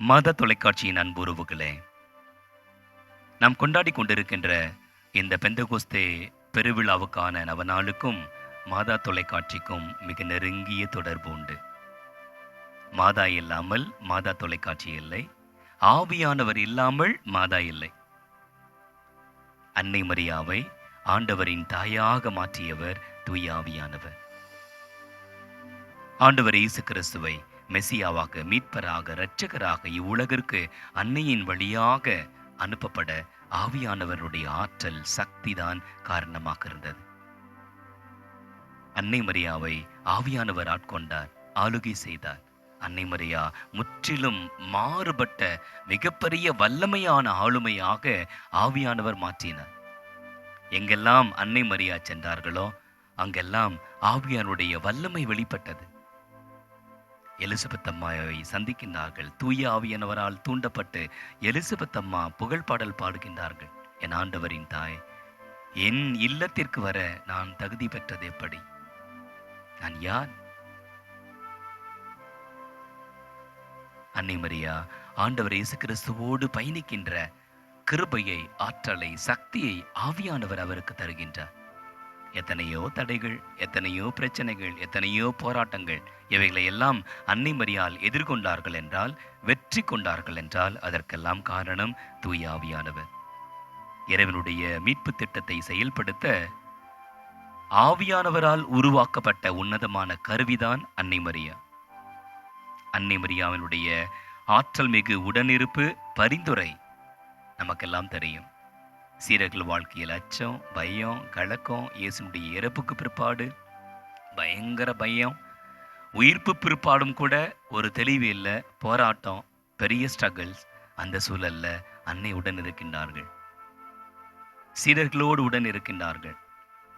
மாதா தொலைக்காட்சியின் அன்பு உறவுகளே, நாம் கொண்டாடி கொண்டிருக்கின்ற இந்த பெந்தகோஸ்தே பெருவிழாவுக்கான நவநாளுக்கும் மாதா தொலைக்காட்சிக்கும் மிக நெருங்கிய தொடர்பு உண்டு. மாதா இல்லாமல் மாதா தொலைக்காட்சி இல்லை. ஆவியானவர் இல்லாமல் மாதா இல்லை. அன்னை மரியாவை ஆண்டவரின் தாயாக மாற்றியவர் தூய ஆவியானவர். ஆண்டவர் இயேசு கிறிஸ்துவை மெசியாவாக, மீட்பராக, இரட்சகராக இவ்வுலகிற்கு அன்னையின் வழியாக அனுப்பப்பட ஆவியானவருடைய ஆற்றல், சக்திதான் காரணமாக இருந்தது. அன்னை மரியாவை ஆவியானவர் ஆட்கொண்டார், ஆளுகை செய்தார். அன்னை மரியா முற்றிலும் மாறுபட்ட மிகப்பெரிய வல்லமையான ஆளுமையாக ஆவியானவர் மாற்றினார். எங்கெல்லாம் அன்னை மரியா சென்றார்களோ அங்கெல்லாம் ஆவியானுடைய வல்லமை வெளிப்பட்டது. எலிசபெத் அம்மாவை சந்திக்கின்றார்கள். தூய ஆவியானவரால் தூண்டப்பட்டு எலிசபெத் அம்மா புகழ்பாடல் பாடுகின்றார்கள். என் ஆண்டவரின் தாய், என் இல்லத்திற்கு வர நான் தகுதி பெற்றது எப்படி? நான் யார்? அன்னை மரியா ஆண்டவர் இயேசு கிறிஸ்துவோடு பயணிக்கின்ற கிருபையை, ஆற்றலை, சக்தியை ஆவியானவர் அவருக்கு தருகின்றார். எத்தனையோ தடைகள், எத்தனையோ பிரச்சனைகள், எத்தனையோ போராட்டங்கள், இவைகளை எல்லாம் அன்னை மரியாள் எதிர்கொண்டார்கள் என்றால், வெற்றி கொண்டார்கள் என்றால், அதற்கெல்லாம் காரணம் தூய ஆவியானவர். இறைவனுடைய மீட்பு திட்டத்தை செயல்படுத்த ஆவியானவரால் உருவாக்கப்பட்ட உன்னதமான கருவிதான் அன்னை மரியா. அன்னை மரியாவினுடைய ஆற்றல் மிகு உடனிருப்பு, பரிந்துரை நமக்கெல்லாம் தெரியும். சீரர்கள் வாழ்க்கையில் அச்சம், பயம், கலக்கம், இயேசுனுடைய இறப்புக்கு பிற்பாடு பயங்கர பயம், உயிர்ப்பு பிற்பாடும் கூட ஒரு தெளிவு இல்லை, போராட்டம், பெரிய ஸ்ட்ரகிள்ஸ். அந்த சூழல்ல அன்னை உடன் இருக்கின்றார்கள். சீரர்களோடு உடன் இருக்கின்றார்கள்.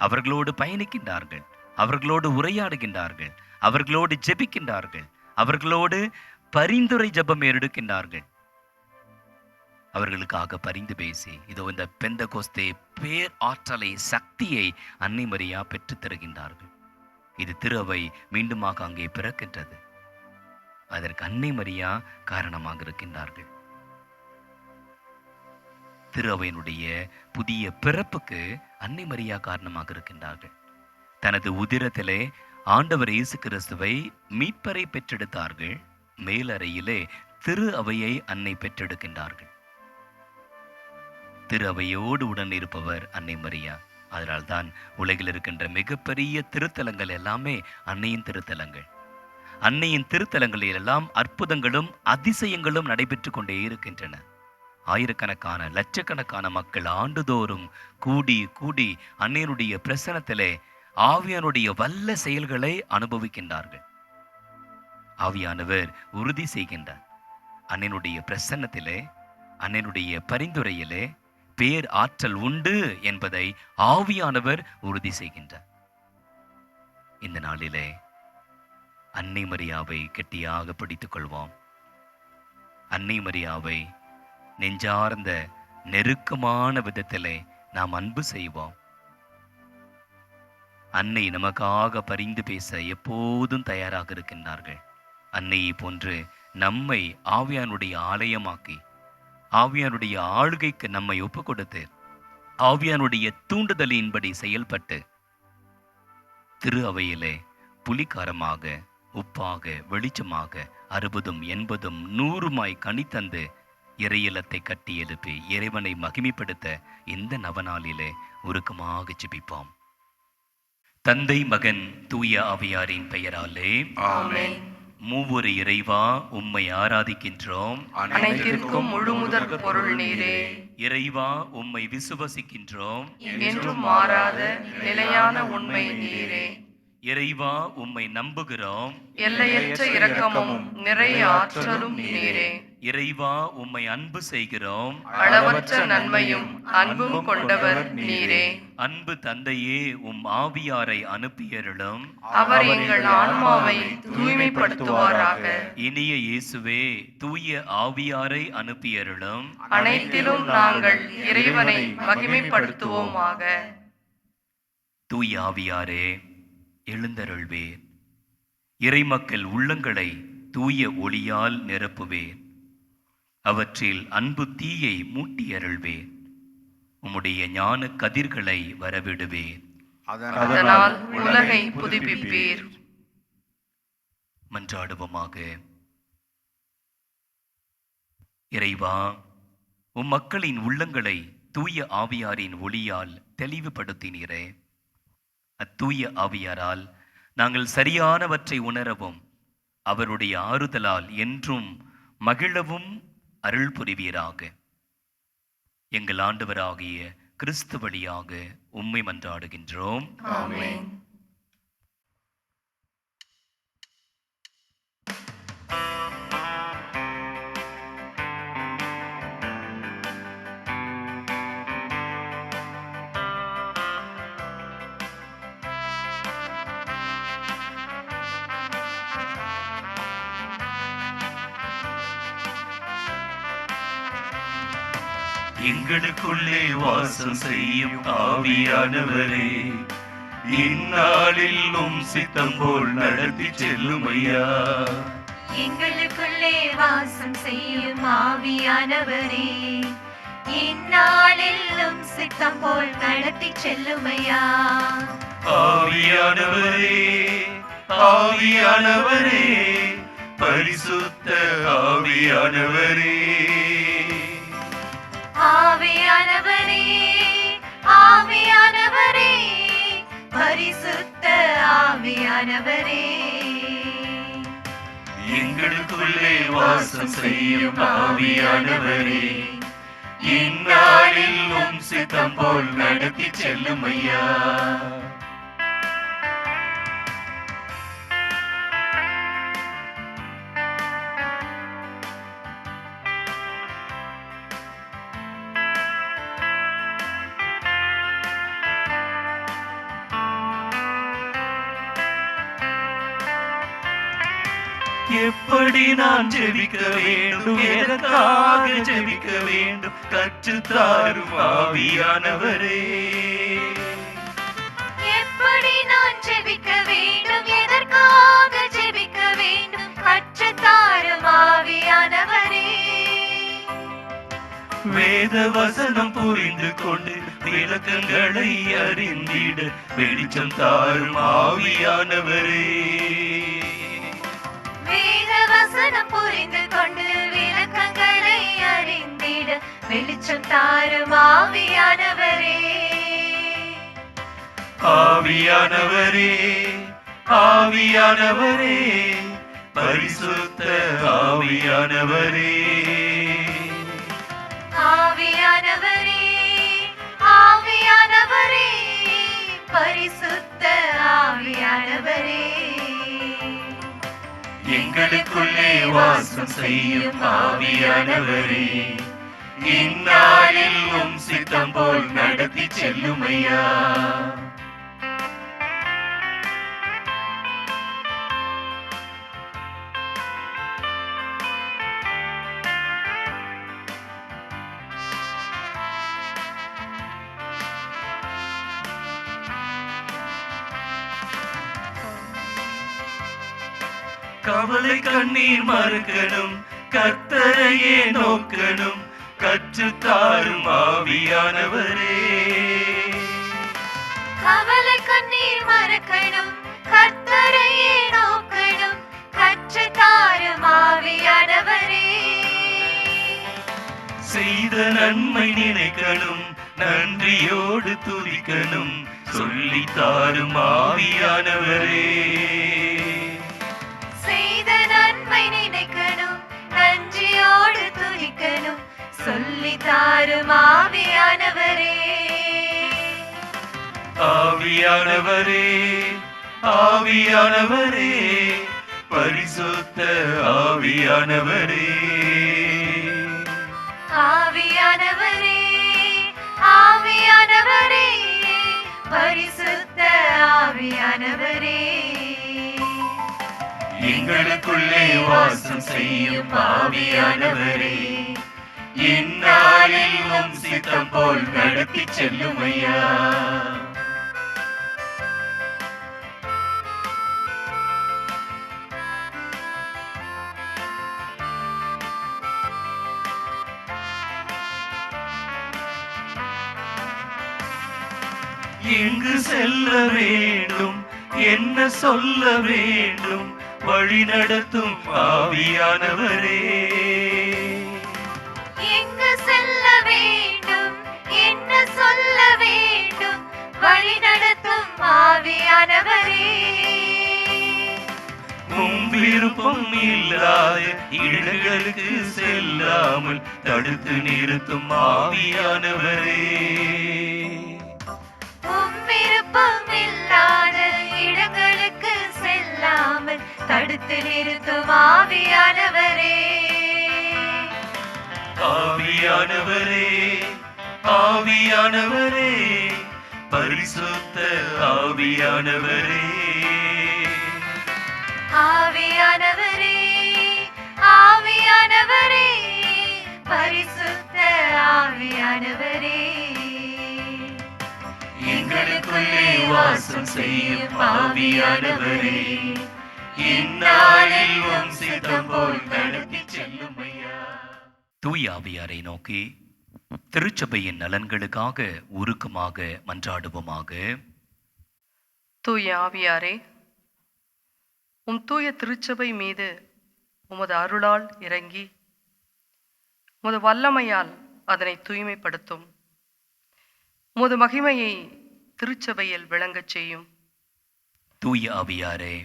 அவர்களோடு பயணிக்கின்றார்கள். அவர்களோடு உரையாடுகின்றார்கள். அவர்களோடு ஜெபிக்கின்றார்கள். அவர்களோடு பரிந்துரை ஜெபம் எடுக்கின்றார்கள். அவர்களுக்காக பரிந்து பேசி, இதோ இந்த பெந்தகோஸ்தே பேர் ஆற்றலை, சக்தியை அன்னை மரியா பெற்றுத் தருகின்றார்கள். இது திருவை மீண்டுமாக அங்கே பிறக்கின்றது. அதற்கு அன்னை மரியா காரணமாக இருக்கின்றார்கள். திருவையினுடைய புதிய பிறப்புக்கு அன்னை மரியா காரணமாக இருக்கின்றார்கள். தனது உதிரத்திலே ஆண்டவர் இயேசு கிறிஸ்துவை மீட்பரை பெற்றெடுத்தார்கள். மேலறையிலே திரு அவையை அன்னை பெற்றெடுக்கின்றார்கள். திரு அவையோடு உடன் இருப்பவர் அன்னை மரியா. அதனால்தான் உலகில் இருக்கின்ற மிகப்பெரிய திருத்தலங்கள் எல்லாமே அன்னையின் திருத்தலங்கள். அன்னையின் திருத்தலங்களில் எல்லாம் அற்புதங்களும் அதிசயங்களும் நடைபெற்று கொண்டே இருக்கின்றன. ஆயிரக்கணக்கான, லட்சக்கணக்கான மக்கள் ஆண்டுதோறும் கூடி கூடி அன்னையினுடைய பிரசனத்திலே ஆவியானுடைய வல்ல செயல்களை அனுபவிக்கின்றார்கள். ஆவியானவர் உறுதி செய்கின்றார். அன்னையினுடைய பிரசன்னத்திலே, அன்னையினுடைய பரிந்துரையிலே பேர் ஆற்றல் உண்டு என்பதை ஆவியானவர் உறுதி செய்கின்றார். இந்த நாளிலே அன்னை மரியாவை கெட்டியாக பிடித்துக் கொள்வோம். அன்னை மரியாவை நெஞ்சார்ந்த நெருக்கமான விதத்திலே நாம் அன்பு செய்வோம். அன்னை நமக்காக பரிந்து பேச எப்போதும் தயாராக இருக்கின்றார்கள். அன்னையை போன்று நம்மை ஆவியானுடைய ஆலயமாக்கி, ஆவியானுடைய ஆளுகைக்கு நம்மை ஒப்பு கொடுத்து, ஆவியானுடைய தூண்டுதலின்படி செயல்பட்டு, திரு அவையிலே புலிகாரமாக, உப்பாக, வெளிச்சமாக 60, 80, 100 கனித்தந்து இறையிலத்தை கட்டி எழுப்பி இறைவனை மகிமைப்படுத்த இந்த நவநாளிலே உருக்கமாக ஜெபிப்போம். தந்தை, மகன், தூய ஆவியாரின் பெயராலே ஆமென். மூவொரு இறைவா, உம்மை ஆராதிக்கின்றோம். அனைத்திற்கும் முழுமுதற் பொருள் நீரே. இறைவா, உம்மை விசுவசிக்கின்றோம். என்றும் மாறாத நிலையான உண்மை நீரே. இறைவா, உம்மை நம்புகிறோம். எல்லையற்ற இரக்கமும் நிறைய ஆற்றலும் நீரே. இறைவா, உம்மை அன்பு செய்கிறோம். அளவற்ற நன்மையும் அன்பும் கொண்டவர் நீரே. அன்பு தந்தையே, உம் ஆவியாரை அனுப்பியருளும். அவர் எங்கள் ஆன்மாவை தூய்மைப்படுத்துவாராக. இனிய இயேசுவே, தூய ஆவியாரை அனுப்பியருளும். அனைத்திலும் நாங்கள் இறைவனை மகிமைப்படுத்துவோமாக. தூய ஆவியாரே, எழுந்தருள்வேர். இறைமக்கள் உள்ளங்களை தூய ஒளியால் நிரப்புவேர். அவற்றில் அன்பு தீயை மூட்டி அருள்வேன். உம்முடைய ஞான கதிர்களை வரவிடுவேன். அதனால் உலகை புதுப்பிப்பீர். மன்றாடுவோமாக. இறைவா, உம் மக்களின் உள்ளங்களை தூய ஆவியாரின் ஒளியால் தெளிவுபடுத்தினீரே. அத்தூய ஆவியாரால் நாங்கள் சரியானவற்றை உணரவும் அவருடைய ஆறுதலால் என்றும் மகிழவும் அருள் புரிவீராக. எங்கள் ஆண்டவராகிய கிறிஸ்து வழியாக உம்மை மன்றாடுகின்றோம். ஆமென். எங்களுக்குள்ளே வாசம் செய்யும் ஆவியானவரே, இந்நாளில் உம் சித்தம் போல் நடத்தி செல்லும் ஐயா. எங்களுக்குள்ளே வாசம் செய்யும் ஆவியானவரே, இந்நாளிலும் சித்தம் போல் நடத்தி செல்லுமையா. ஆவியானவரே, ஆவியானவரே, பரிசுத்த ஆவியானவரே, ஆவியானவரே, ஆவியானவரே, பரிசுத்த ஆவியானவரே, எங்களுக்குள்ளே வாசம் செய்யும் ஆவியானவரே, இந்நாளில் உம் சித்தம் போல் நடத்தி செல்லும் ஐயா. எப்படி நான் ஜெபிக்க வேண்டும், எதற்காக ஜெபிக்க வேண்டும், கற்றுத்தாரும் ஆவியானவரே. எப்படி நான் ஜெபிக்க வேண்டும், எதற்காக ஜெபிக்க வேண்டும், கற்றுத்தாரும் ஆவியானவரே. வேத வசனம் புரிந்து கொண்டு விளக்கங்களை அறிந்திட வெளிச்சம் தாரும் ஆவியானவரே. வேத வசனம் புரிந்து கொண்டு விளக்கங்களை அறிந்திட வெளிச்சம் தாரும் ஆவியானவரே. ஆவியானவரே, ஆவியானவரே, பரிசுத்த ஆவியானவரே, ஆவியானவரே, ஆவியானவரே, பரிசுத்த ஆவியானவரே, எங்களுக்குள்ளே வாசம் செய்யும் ஆவியானவரே, இந்நாளில் உம் சித்தம் போல் நடத்தி செல்லும் ஐயா. கவலை கண்ணீர் மறுக்கணும், கர்த்தரையே நோக்கணும், கற்றுத்தாரும் ஆவியானவரே. கவலை கண்ணீர் மறக்கணும், கர்த்தரையே நோக்கணும், கற்றுத்தாரும் ஆவியானவரே. செய்த நன்மை நினைக்கணும், நன்றியோடு துதிக்கணும், சொல்லி தாரும் ஆவியானவரே. செய்த நன்மை நினைக்கணும், நன்றியோடு துதிக்கணும், சொல்லி தாரும் ஆவியானவரே. ஆவியானவரே, ஆவியானவரே, பரிசுத்த ஆவியானவரே, ஆவியானவரே, ஆவியானவரே, பரிசுத்த ஆவியானவரே, எங்களுக்குள்ளே வாசம் செய்யும் ஆவியானவரே, இந்நாளில் உம் சித்தம் போல் நடத்தி செல்லும் ஐயா. எங்கு செல்ல வேண்டும், என்ன சொல்ல வேண்டும், வழி நடத்தும் ஆவியானவரே. எங்கு செல்ல வேண்டும், என்ன சொல்ல வேண்டும், வழி நடத்தும் ஆவியானவரே. உம் விருப்பம் இல்லாத இடங்களுக்கு செல்லாமல் தடுத்து நிறுத்தும் ஆவியானவரே. உம் விருப்பம் இல்லாத இடங்களுக்கு செல்லாமல் தடுத்து நிறுத்தும் ஆவியானவரே. ஆவியானவரே, ஆவியானவரே, பரிசுத்த ஆவியானவரே. ஆவியானவரே, ஆவியானவரே, பரிசுத்த ஆவியானவரே. எங்களுக்குள்ளே வாசம் செய்யும் ஆவியானவரே, இந்நாளில் உம் சித்தம் போல் நடத்தி செல்லும் ஐயா. தூய ஆவியாரை நோக்கி திருச்சபையின் நலன்களுக்காக உருக்கமாக மன்றாடுவோமாக. தூய ஆவியாரே, உம் தூய திருச்சபை மீது உமது அருளால் இறங்கி உமது வல்லமையால் அதனை தூய்மைப்படுத்தும். உமது மகிமையை திருச்சபையில் விளங்கச் செய்யும். தூய ஆவியாரே,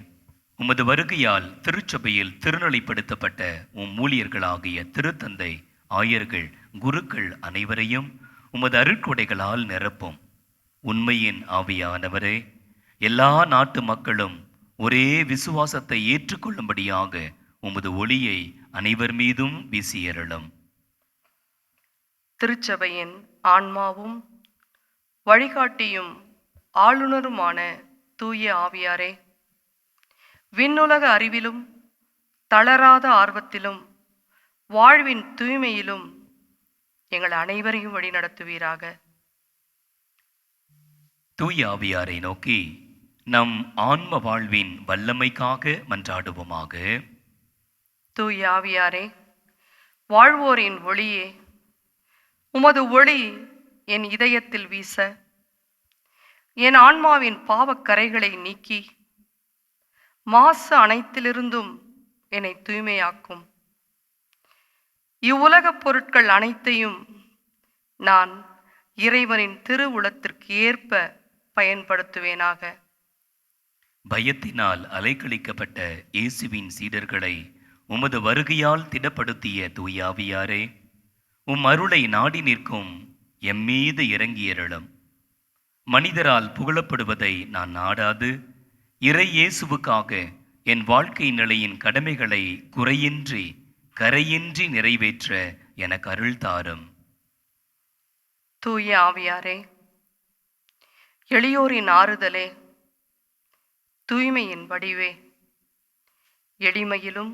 உமது வருகையால் திருச்சபையில் திருநிலைப்படுத்தப்பட்ட உம் ஊழியர்களாகிய திருத்தந்தை, ஆயர்கள், குருக்கள் அனைவரையும் உமது அருட்கொடைகளால் நிரப்பும். உண்மையின் ஆவியானவரே, எல்லா நாட்டு மக்களும் ஒரே விசுவாசத்தை ஏற்றுக்கொள்ளும்படியாக உமது ஒளியை அனைவர் மீதும் வீசியருளும். திருச்சபையின் ஆன்மாவும் வழிகாட்டியும் ஆளுநருமான தூய ஆவியாரே, விண்ணுலக அறிவிலும் தளராத ஆர்வத்திலும் வாழ்வின் தூய்மையிலும் எங்கள் அனைவரையும் வழிநடத்துவீராக. தூய ஆவியாரை நோக்கி நம் ஆன்ம வாழ்வின் வல்லமைக்காக மன்றாடுவோமாக. தூய ஆவியாரே, வாழ்வோரின் ஒளியே, உமது ஒளி என் இதயத்தில் வீச என் ஆன்மாவின் பாவக்கரைகளை நீக்கி மாசு அனைத்திலிருந்தும் என்னை தூய்மையாக்கும். இவ்வுலகப் பொருட்கள் அனைத்தையும் நான் இறைவனின் திருவுளத்திற்கு ஏற்ப பயன்படுத்துவேனாக. பயத்தினால் அலைக்கழிக்கப்பட்ட இயேசுவின் சீடர்களை உமது வருகையால் திடப்படுத்திய தூய ஆவியாரே, உம் அருளை நாடி நிற்கும் எம்மீது இறங்கியருளும். மனிதரால் புகழப்படுவதை நான் நாடாது, இறை இயேசுவுக்காக என் வாழ்க்கை நிலையின் கடமைகளை குறையின்றி கரையின்றி நிறைவேற்ற எனக்கு அருள் தாரும். தூய ஆவியாரே, எளியோரின் ஆறுதலே, தூய்மையின் வடிவே, எளிமையிலும்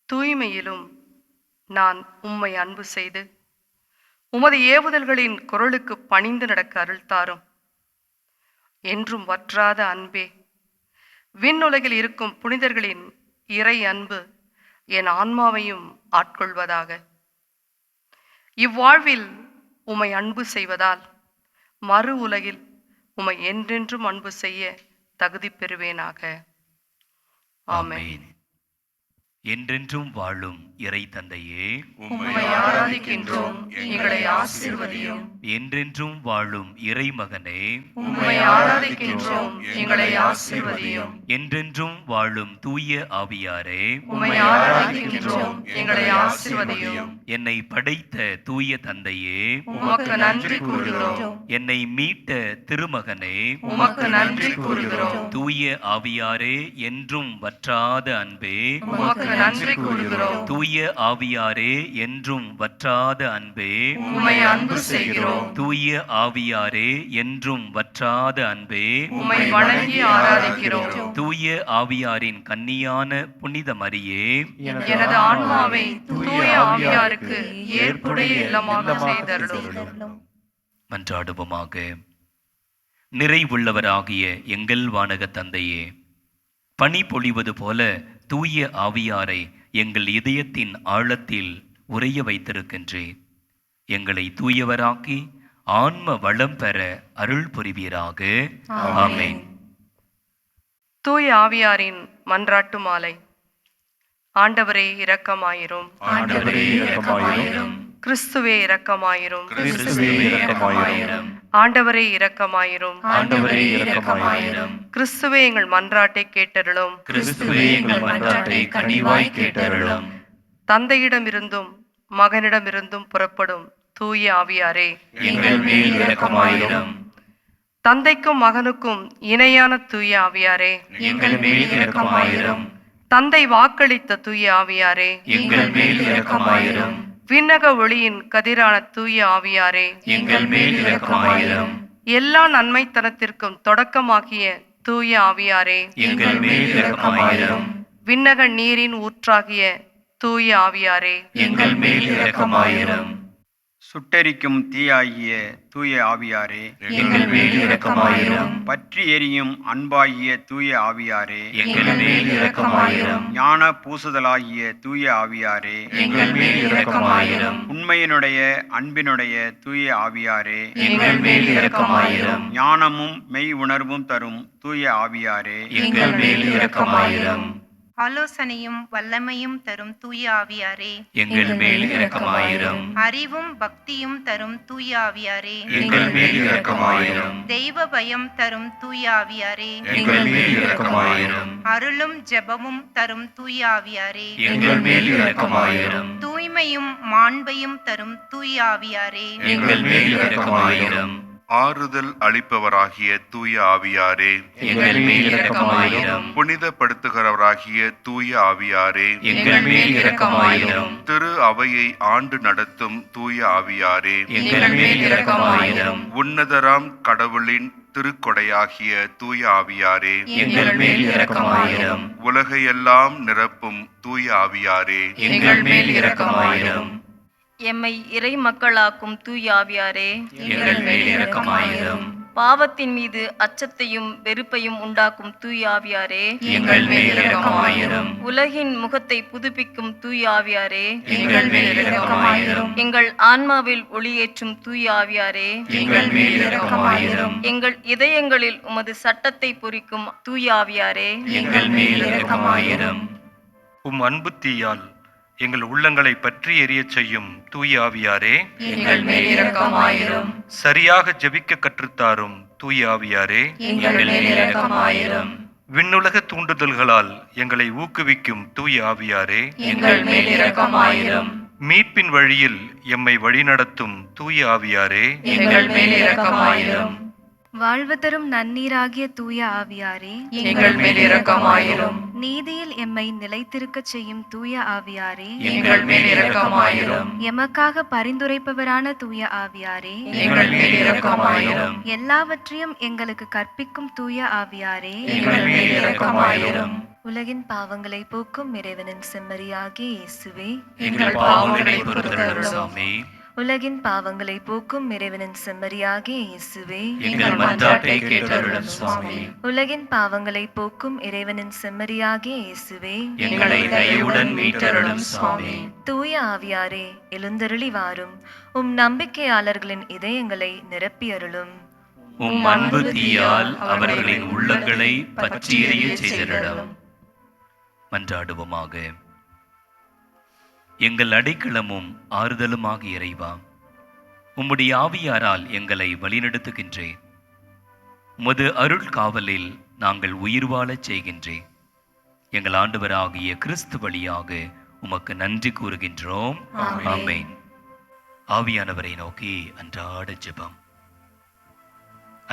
தூய்மையிலும் நான் உம்மை அன்பு செய்து உமது ஏவுதல்களின் குரலுக்கு பணிந்து நடக்க அருள் தாரும். என்றும் வற்றாத அன்பே, விண்ணுலகில் இருக்கும் புனிதர்களின் இறை அன்பு என் ஆன்மாவையும் ஆட்கொள்வதாக. இவ்வாழ்வில் உம்மை அன்பு செய்வதால் மறு உலகில் உம்மை என்றென்றும் அன்பு செய்ய தகுதி பெறுவேனாக. ஆமென். என்றென்றும் வாழும் இறை தந்தையே, உம்மை ஆராதிக்கின்றோம், எங்களை ஆசீர்வதியும். என்றென்றும் வாழும் இறை மகனே, உம்மை ஆராதிக்கின்றோம், எங்களை ஆசீர்வதியும். என்றென்றும் வாழும் தூய ஆவியாரே, உம்மை ஆராதிக்கின்றோம், எங்களை ஆசீர்வதியும். என்னை படைத்த தூய தந்தையே, உமக்கு நன்றி கூறுகிறோம். என்னை மீட்ட திருமகனே, உமக்கு நன்றி கூறுகிறோம். தூய ஆவியாரே, என்றும் வற்றாத அன்பே, உமக்கு நன்றி கூறுகிறோம். தூய ஆவியாரே, என்றும் வற்றாத அன்பே, உம்மை அன்பு செய்கிறோம். தூய ஆவியாரே, என்றும் வற்றாத அன்பே, உம்மை வணங்கி ஆராதிக்கிறோம். தூய ஆவியாரின் கன்னியான புனித மரியே, எனது ஆன்மாவை தூய ஆவியாருக்கு ஏற்புடைய இல்லமாக செய்தருளும். மன்றாடுவோமாக. நிறைவுள்ளவராகிய எங்கள் வானக தந்தையே, பனி பொழிவது போல தூய ஆவியாரை எங்கள் இதயத்தின் ஆழத்தில் உறைய வைத்திருக்கின்றேன். எங்களை தூயவராக்கி ஆன்ம வளம் பெற அருள் புரிவீராக. ஆமென். தூய ஆவியாரின் மன்றாட்டு மாலை. ஆண்டவரே இரக்கமாயிரும். ஆண்டவரே இரக்கமாயிரும். கிறிஸ்துவே இரக்கமாயிரும். கிறிஸ்துவே இரக்கமாயிரும். ஆண்டவரே இரக்கமாயிரும். ஆண்டவரே இரக்கமாயிரும். கிறிஸ்துவே எங்கள் மன்றாட்டை கேட்டருளும். கிறிஸ்துவே எங்கள் மன்றாட்டை கனிவாய் கேட்டருளும். தந்தையிடமிருந்தும் மகனிடமிருந்தும் புறப்படும் தூய ஆவியாரே, எங்கள் மேல் இரக்கமாயிரும். தந்தைக்கும் மகனுக்கும் இணையான தூய ஆவியாரே, எங்கள் மேல் இரக்கமாயிரும். தந்தை வாக்களித்த தூய ஆவியாரே, எங்கள் மேல் இரக்கமாயிரும். விண்ணக ஒளியின் கதிரான தூய ஆவியாரே, எங்கள் மேல் இரக்கமாயிரும். எல்லா நன்மைத்தனத்திற்கும் தொடக்கமாகிய தூய ஆவியாரே, எங்கள் மேல் இரக்கமாயிரும். விண்ணக நீரின் ஊற்றாகிய தூய ஆவியாரே, எங்கள் மேல் இரக்கமாயிரும். சுட்டெரிக்கும் தீயாகிய தூய ஆவியாரே, எங்கள் மேல் இரக்கமாயிரும். பற்றி எரியும் அன்பாகிய தூய ஆவியாரே, எங்கள் மேல் இரக்கமாயிரும். ஞான பூசுதலாகிய தூய ஆவியாரே, எங்கள் மேல் இரக்கமாயிரும். உண்மையினுடைய அன்பினுடைய தூய ஆவியாரே, எங்கள் மேல் இரக்கமாயிரும். ஞானமும் மெய் உணர்வும் தரும் தூய ஆவியாரே, எங்கள் மேல் இரக்கமாயிரும். ஆலோசனையும் வல்லமையும் தரும் தூய ஆவியாரே, எங்கள் மேல் இரக்கமாயிரும். அறிவும் பக்தியும் தரும் தூய ஆவியாரே, எங்கள் மேல் இரக்கமாயிரும். தெய்வ பயம் தரும் தூய ஆவியாரே, எங்கள் மேல் இரக்கமாயிரும். அருளும் ஜெபமும் தரும் தூய ஆவியாரே, எங்கள் மேல் இரக்கமாயிரும். தூய்மையும் மாண்பையும் தரும் தூய ஆவியாரே, எங்கள் மேல் இரக்கமாயிரும். ஆறுதல் அளிப்பவராகிய தூய ஆவியாரே, எங்கள் மேல் இரக்கமாயிரும். புனிதப்படுத்துகிறவராகிய தூய ஆவியாரே, எங்கள் மேல் இரக்கமாயிரும். திரு அவையை ஆண்டு நடத்தும் தூய ஆவியாரே, எங்கள் மேல் இரக்கமாயிரும். உன்னதராம் கடவுளின் திருக்கொடையாகிய தூய ஆவியாரே, எங்கள் மேல் இரக்கமாயிரும். உலகையெல்லாம் நிரப்பும் தூய ஆவியாரே, எங்கள் மேல் இரக்கமாயிரும். எம்மை இறை மக்களாக்கும் தூய ஆவியாரே, எங்கள் மேல் இரக்கமாயிரும். பாவத்தின் மீது அச்சத்தையும் வெறுப்பையும் உண்டாக்கும் தூய ஆவியாரே, எங்கள் மேல் இரக்கமாயிரும். உலகின் முகத்தை புதுப்பிக்கும் தூய ஆவியாரே, எங்கள் மேல் இரக்கமாயிரும். எங்கள் ஆன்மாவில் ஒளியேற்றும் தூய ஆவியாரே, எங்கள் மேல் இரக்கமாயிரும். எங்கள் இதயங்களில் உமது சட்டத்தை பொறிக்கும் தூய ஆவியாரே, எங்கள் மேல் இரக்கமாயிரும். உம் அன்பு தீயால் எங்கள் உள்ளங்களை பற்றி எரியச் செய்யும் தூய ஆவியாரே, எங்கள் மேல் இரக்கமாயிரும். சரியாக ஜெபிக்க கற்றுத்தாரும் தூய ஆவியாரே, எங்கள் மேல் இரக்கமாயிரும். விண்ணுலக தூண்டுதல்களால் எங்களை ஊக்குவிக்கும் தூய ஆவியாரே, எங்கள் மேல் இரக்கமாயிரும். மீட்பின் வழியில் எம்மை வழிநடத்தும் தூய ஆவியாரே, எங்கள் மேல் இரக்கமாயிரும். வாழ்வு தரும் நன்னீராகிய தூய ஆவியாரே, எங்கள் மேல் இரக்கமாயிரும். நீதியில் எம்மை நிலைத்திருக்கச் செய்யும் தூய ஆவியாரே, எங்கள் மேல் இரக்கமாயிரும். எமக்காக பரிந்துரைப்பவரான தூய ஆவியாரே, எங்கள் மேல் இரக்கமாயிரும். எல்லாவற்றையும் எங்களுக்கு கற்பிக்கும் தூய ஆவியாரே, எங்கள் மேல் இரக்கமாயிரும். உலகின் பாவங்களை போக்கும் இறைவனின் செம்மறியாகிய இயேசுவே, எங்கள் பாவங்களை பொறுத்தருளும் சுவாமி. உலகின் பாவங்களை போக்கும் இறைவனின் செம்மறியாகிய இயேசுவே, எங்கள் மன்றாட்டை கேட்டருளும் சுவாமி. உலகின் பாவங்களை போக்கும் இறைவனின் செம்மறியாகிய இயேசுவே, எங்களை தயவுடன் மீட்டருளும் சுவாமி. தூய ஆவியாரே, எழுந்தருளி வாரும். உம் நம்பிக்கையாளர்களின் இதயங்களை நிரப்பியருளும். உம் அன்பு தீயால் அவர்களின் உள்ளங்களை பற்றி எரிய செய்திடலாம். மன்றாடுவோமாக. எங்கள் அடைக்கலமும் ஆறுதலுமாக இறைவா, உம்முடைய ஆவியாரால் எங்களை வழிநடத்துகின்றேன். உமது அருள் காவலில் நாங்கள் உயிர் வாழச் செய்கின்றேன். எங்கள் ஆண்டவராகிய கிறிஸ்து வழியாக உமக்கு நன்றி கூறுகின்றோம். ஆமென். ஆவியானவரை நோக்கி அன்றாட ஜெபம்.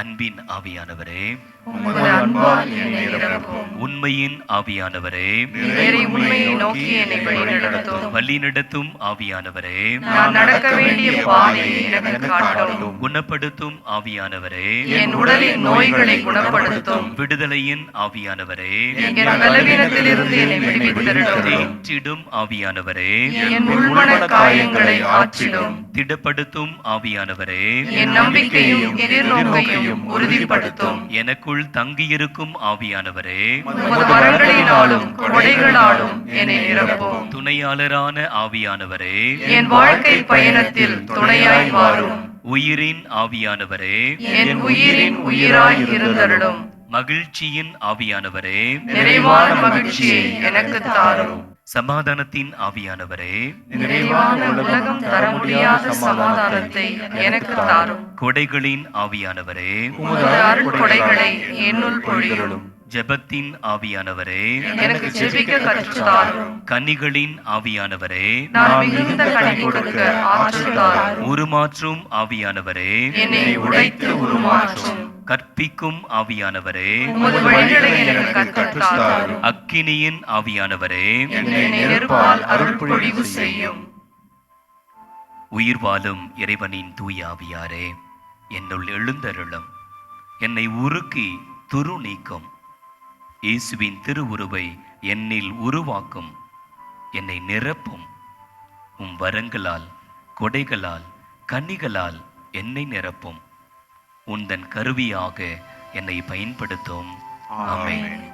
அன்பின் ஆவியானவரே, உமது அன்பால் என்னை நிரப்பும். உண்மையின் ஆவியானவரே, நேரே உண்மையை நோக்கி என்னை வழிநடத்தும். வழிநடத்தும் ஆவியானவரே, நான் நடக்க வேண்டிய பாதையை எனக்கு காட்டும். குணப்படுத்தும் ஆவியானவரே, என் உடலின் நோய்களை குணப்படுத்தும். விடுதலையின் ஆவியானவரே, என் பலவீனத்திலிருந்து என்னை விடுவித்தருளும். தேற்றிடும் ஆவியானவரே, என் உள்மன காயங்களை ஆற்றிடும். திடப்படுத்தும் ஆவியானவரே, என் நம்பிக்கையும் எதிர்நோக்கையும் உறுதிப்படுத்தும். எனக்குள் தங்கியிருக்கும் ஆவியானவரே, உமது வரங்களினாலும் கொடைகளாலும் என்னை நிரப்பும். துணையாளரான ஆவியானவரே, என் வாழ்க்கை பயணத்தில் துணையாய் வாரும். உயிரின் ஆவியானவரே, என் உயிரின் உயிராய் இருந்தருளும். மகிழ்ச்சியின் ஆவியானவரே, நிறைவான மகிழ்ச்சியை எனக்கு தாரும். சமாதானத்தின் ஆவியானவரே, நிறைவான உலகம் தர முடியாத சமாதானத்தை எனக்கு தாரும். கொடைகளின் ஆவியானவரே, உமது அருட்கொடைகளை என்னுள் பொழியலும். ஜெபத்தின் ஆவியானவரே, எனக்கு ஜெபிக்க கற்றுத் தாரும். கன்னிகளின் ஆவியானவரே, நான் மிகுந்த கனி கொடுக்க ஆற்றல் தாரும். உருமாற்றும் ஆவியானவரே, என்னை உடைத்து உருமாற்றும். கற்பிக்கும் ஆவியானவரே, உமது வழிகளை எனக்கு கற்றுத் தாரும். அக்கினியின் ஆவியானவரே, என்னை நெருப்பால் அருள் பொழிவு செய்யும். உயிர் வாழும் இறைவனின் தூய ஆவியாரே, என்னுள் எழுந்தருளும். என்னை உருக்கி துரு நீக்கும். இயேசுவின் திருவுருவை என்னில் உருவாக்கும். என்னை நிரப்பும். உம் வரங்களால், கொடைகளால், கன்னிகளால் என்னை நிரப்பும். உந்தன் கருவியாக என்னை பயன்படுத்தும். ஆமென்.